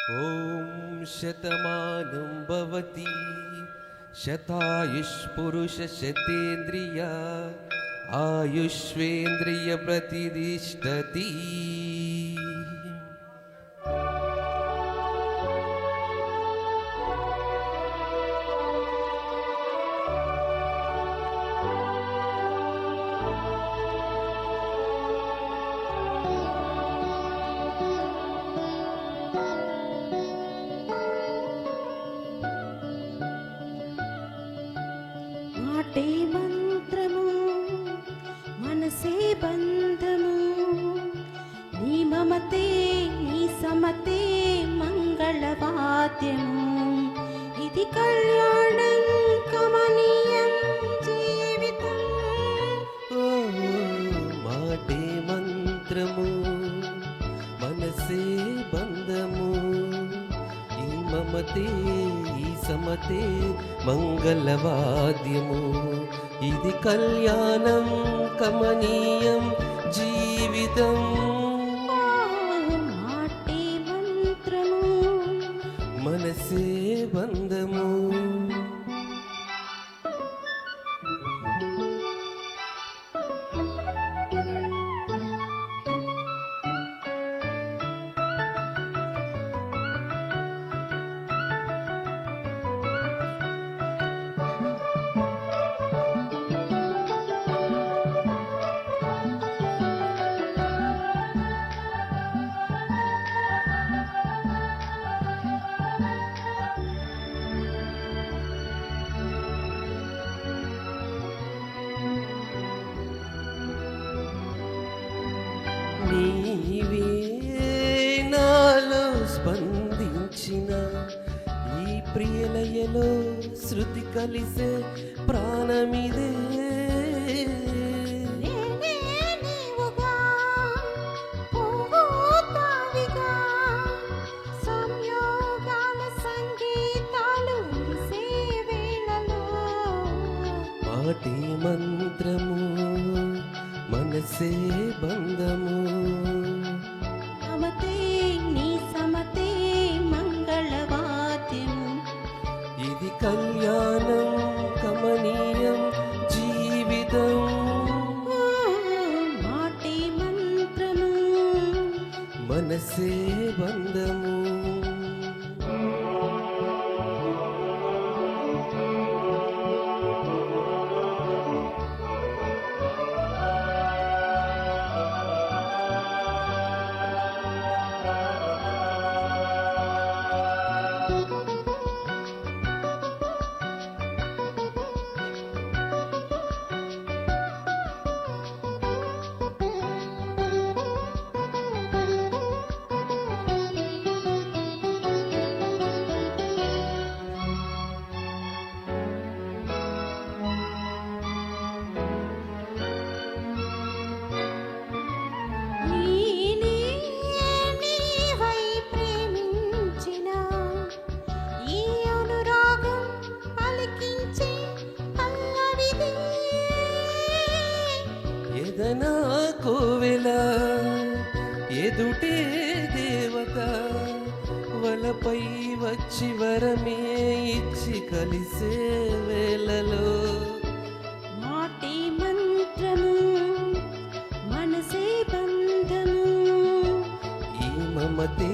ॐ शतमानं भवति शतायुष्पुरुषशतेन्द्रिय आयुष्वेन्द्रियप्रतिष्ठति। మాటే మంత్రము మనసే బంధము నీ మమతే నీ సమతే మంగళవాద్యము ఇది కళ్యాణం కమనీయం జీవితం. మాటే మంత్రము మనసే బంధము ఈ మమతే ఈ సమతే మంగళవాద్యము ఇది కళ్యాణం కమనీయం జీవితం. మాటే మంత్రము మనసే బంధము నీవే నాలో స్పందించిన ఈ ప్రియలయలో శృతి కలిసే ప్రాణమిదే. నేనే నీవుగా పువ్వు తావిగా సంయోగాల సంగీతాలు విరిసే వేళలో మాటే మంత్రము మనసే బంధము మమతే నీ సమతే మంగళవాద్యము ఇది కళ్యాణం కమనీయం జీవితం. మాటే మంత్రము మనసే బంధము నేనే నీవై ప్రేమించిన ఈ అనురాగం పలికించే పల్లవిది. ఎదనా కోవెల ఎదుటే దేవత వలపై వచ్చి వరమే ఇచ్చి కలిసే వేళలో మాటే మంత్రము మనసే బంధము ఈ మమతే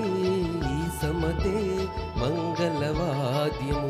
ఈ సమతే మంగళవాద్యము